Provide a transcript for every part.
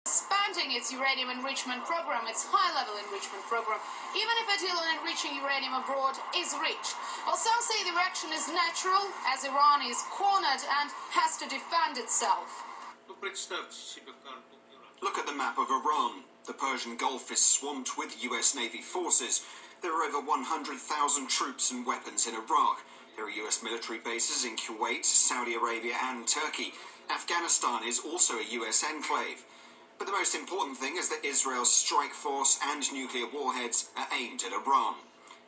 expanding its uranium enrichment program, its high-level enrichment program, even if a deal on enriching uranium abroad is reached. Well, some say the reaction is natural, as Iran is cornered and has to defend itself. Look at the map of Iran. The Persian Gulf is swamped with US Navy forces. There are over 100,000 troops and weapons in Iraq. There are US military bases in Kuwait, Saudi Arabia and Turkey. Afghanistan is also a US enclave. But the most important thing is that Israel's strike force and nuclear warheads are aimed at Iran.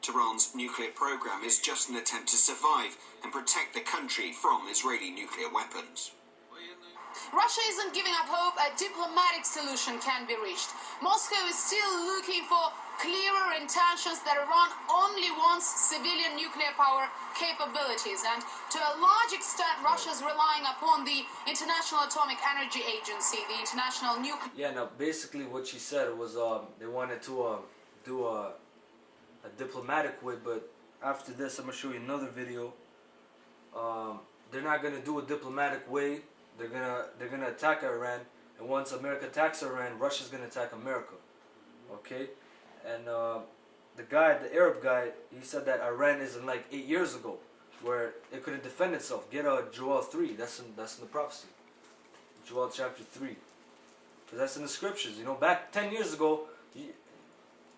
Tehran's nuclear program is just an attempt to survive and protect the country from Israeli nuclear weapons. Russia isn't giving up hope a diplomatic solution can be reached. Moscow is still looking for clearer intentions that Iran only wants civilian nuclear power capabilities, and to a large extent Russia's relying upon the International Atomic Energy Agency, the International Nuclear... Yeah, now basically what she said was they wanted to do a diplomatic way, but after this I'm going to show you another video. They're not going to do a diplomatic way. They're gonna attack Iran, and once America attacks Iran, Russia's gonna attack America. Okay, and the Arab guy, he said that Iran isn't like 8 years ago, where it couldn't defend itself. Get Joel 3. That's in the prophecy, Joel chapter 3, because that's in the scriptures. You know, back 10 years ago,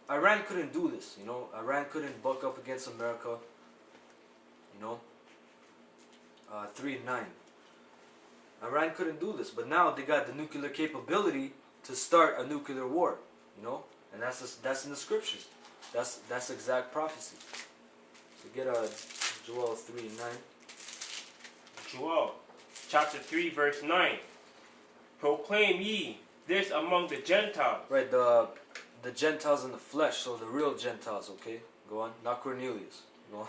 Iran couldn't do this. You know, Iran couldn't buck up against America. You know, 3-9. Iran couldn't do this, but now they got the nuclear capability to start a nuclear war, you know, and that's in the scriptures. That's exact prophecy. So get Joel 3:9. Joel chapter 3 verse 9. Proclaim ye this among the Gentiles. Right, the Gentiles in the flesh, so the real Gentiles. Okay, go on. Not Cornelius. Go on.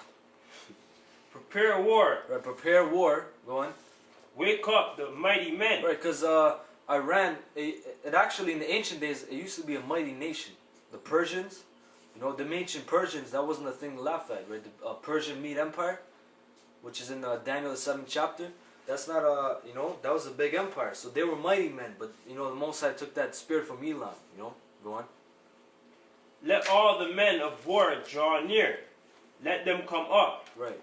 Prepare war. Right, prepare war. Go on. Wake up the mighty men. Right, because Iran, it actually in the ancient days, it used to be a mighty nation. The Persians, you know, the ancient Persians, that wasn't a thing to laugh at, right? The Persian Mede Empire, which is in Daniel the 7th chapter, that's not a, you know, that was a big empire. So they were mighty men, but, you know, the Most High took that spirit from Elon, you know, go on. Let all the men of war draw near. Let them come up. Right.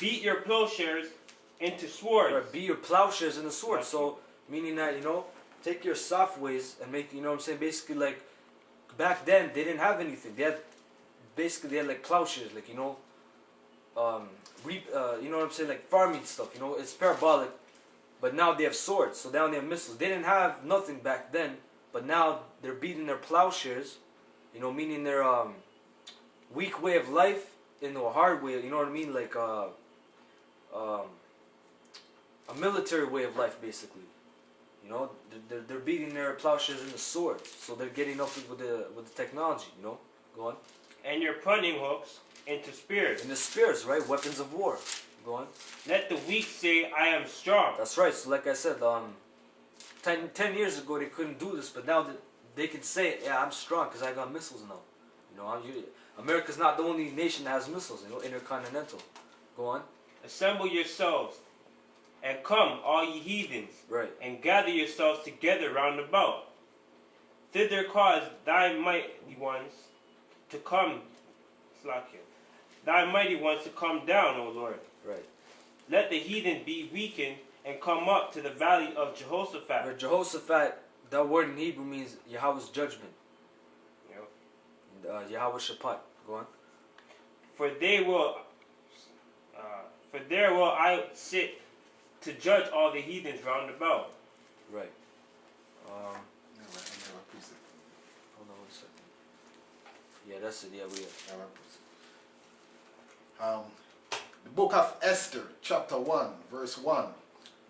Beat your plowshares into swords. Right, beat your plowshares into swords. So, meaning that, you know, take your soft ways and make, you know what I'm saying, basically like, back then, they didn't have anything. They had, basically, they had like plowshares, like, you know, you know what I'm saying, like farming stuff, you know, it's parabolic. But now they have swords, so now they have missiles. They didn't have nothing back then, but now they're beating their plowshares, you know, meaning their weak way of life into a hard way, you know what I mean, like a military way of life, basically. You know, they're beating their plowshares into swords, so they're getting up with the technology. You know, go on. And your pruning hooks into spears. Into spears, right? Weapons of war. Go on. Let the weak say, "I am strong." That's right. So, like I said, 10 years ago they couldn't do this, but now they can say, "Yeah, I'm strong because I got missiles now." You know, America's not the only nation that has missiles. You know, intercontinental. Go on. Assemble yourselves, and come, all ye heathens, right, and gather yourselves together round about. Thither cause thy mighty ones to come, thy mighty ones to come down, O Lord. Right. Let the heathen be weakened and come up to the valley of Jehoshaphat. But Jehoshaphat, that word in Hebrew means Yahweh's judgment. Yep. Yahweh Shaphat. Go on. For there will I sit to judge all the heathens round about. Right. Hold on 1 second. Yeah, that's it. Yeah, we are. The book of Esther, chapter 1, verse 1.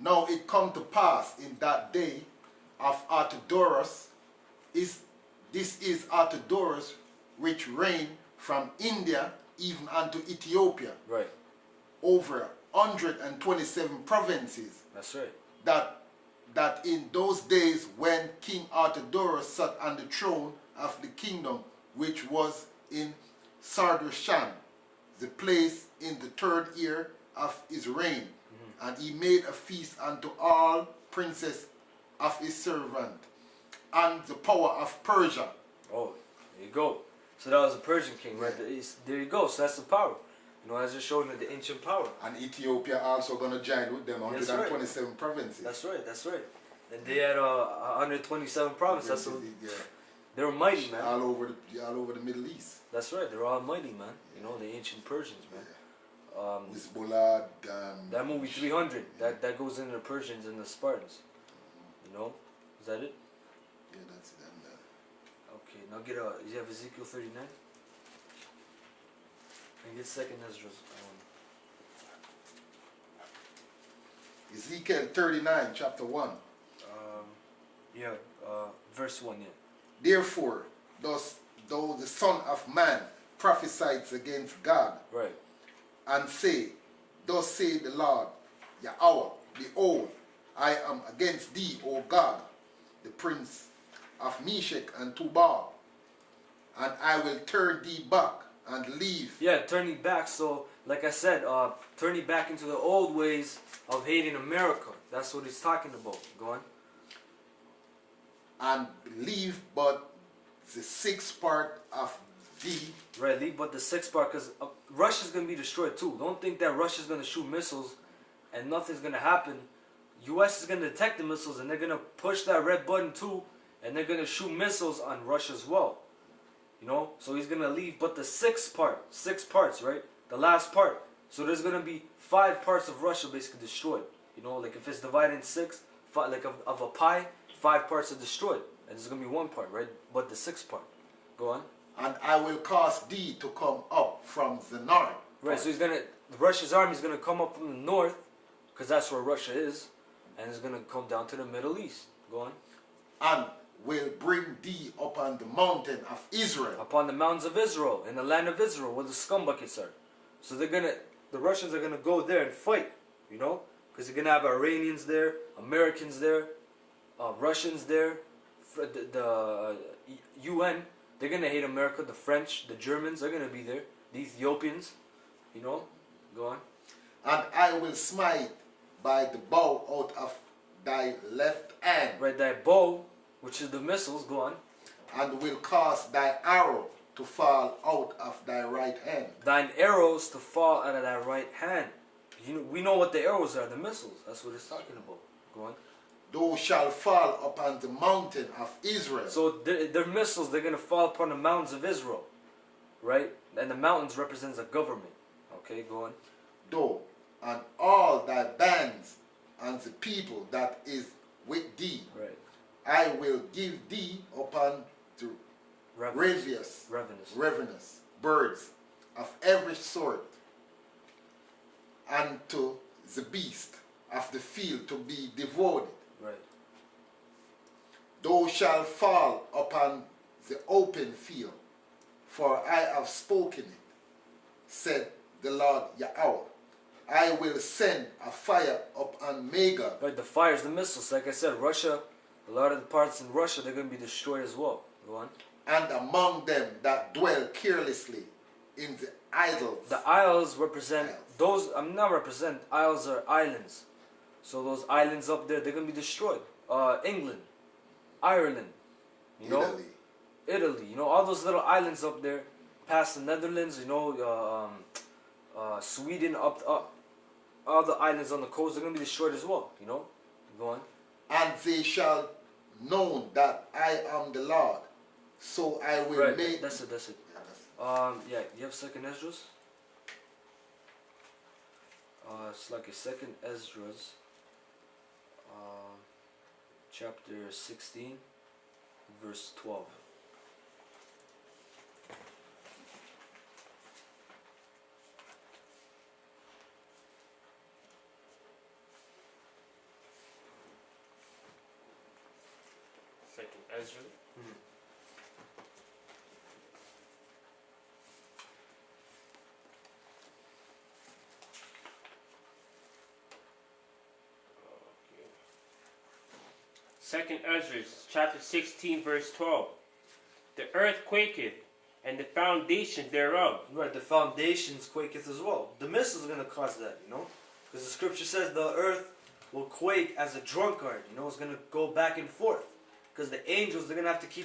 Now it come to pass in that day of Artaxerxes, this is Artaxerxes, which reigned from India even unto Ethiopia. Right. Over 127 provinces. That's right. That in those days when King Artaxerxes sat on the throne of the kingdom, which was in Sardashan, the place in the 3rd year of his reign. And he made a feast unto all princes of his servant, and the power of Persia. Oh, there you go. So that was a Persian king, right? There you go. So that's the power. You know, as just showing the ancient power. And Ethiopia also going to join with them, 127 provinces. That's right, that's right. And they had 127 provinces. That's Yeah. they were mighty, man. All over the Middle East. That's right. They're all mighty, man. You know, the ancient Persians, man. Hezbollah, That movie 300, that goes into the Persians and the Spartans. You know? Is that it? yeah, that's it. Okay, now get you have Ezekiel 39? And get Second Ezra. Ezekiel 39, chapter 1. Verse 1, yeah. Therefore, though the Son of Man prophesies against God, Right. and say, thus say the Lord, Yahweh, behold, I am against thee, O God, the prince of Meshach and Tubal, and I will turn thee back and leave. Yeah, turning back. So, like I said, turning back into the old ways of hating America. That's what he's talking about. Go on. And leave but the sixth part of thee. Right, leave but the sixth part, because Russia's going to be destroyed too. Don't think that Russia's going to shoot missiles and nothing's going to happen. U.S. is going to detect the missiles and they're going to push that red button too, and they're going to shoot missiles on Russia as well. You know, so he's going to leave but the sixth part. 6 parts, right? The last part. So there's going to be 5 parts of Russia basically destroyed. You know, like if it's divided in 6, like of a pie, 5 parts are destroyed. And there's going to be 1 part, right? But the 6th part. Go on. And I will cause thee to come up from the north. Right, so he's going to, Russia's army is going to come up from the north, because that's where Russia is, and it's going to come down to the Middle East. Go on. And will bring thee upon the mountain of Israel. Upon the mountains of Israel, in the land of Israel, where the scum buckets are. So they're going to, the Russians are going to go there and fight, you know? Because they're going to have Iranians there, Americans there, Russians there, the UN, they're going to hate America, the French, the Germans, they're going to be there, the Ethiopians, you know? Go on. And I will smite by the bow out of thy left hand. Right, thy bow, which is the missiles, go on. And will cause thy arrow to fall out of thy right hand. Thine arrows to fall out of thy right hand. You know, we know what the arrows are, the missiles. That's what it's talking about. Go on. Thou shalt fall upon the mountain of Israel. So their missiles, they're going to fall upon the mountains of Israel. Right? And the mountains represents a government. Okay, go on. Thou and all thy bands and the people that is with thee. Right. I will give thee upon the ravenous birds of every sort, and to the beast of the field to be devoured. Right. Thou shalt fall upon the open field, for I have spoken it, said the Lord Yahweh. I will send a fire upon Magog. Right, the fires, the missiles. Like I said, Russia, a lot of the parts in Russia, they're going to be destroyed as well. Go on. And among them that dwell carelessly in the idols. The isles represent those. I'm not represent. Isles are islands. So those islands up there, they're going to be destroyed. England, Ireland, you know, Italy, you know, all those little islands up there, past the Netherlands, you know, Sweden, up all the islands on the coast, they're going to be destroyed as well, you know. Go on. And they shall know that I am the Lord, so I will make... That's it. Yeah, you have Second Esdras? It's like a Second Esdras, chapter 16, verse 12. Second Ezra. Second Ezra, chapter 16, verse 12. The earth quaketh, and the foundations thereof. Right, the foundations quaketh as well. The missiles are going to cause that, you know. Because the scripture says the earth will quake as a drunkard. You know, it's going to go back and forth. because the angels, they're gonna have to keep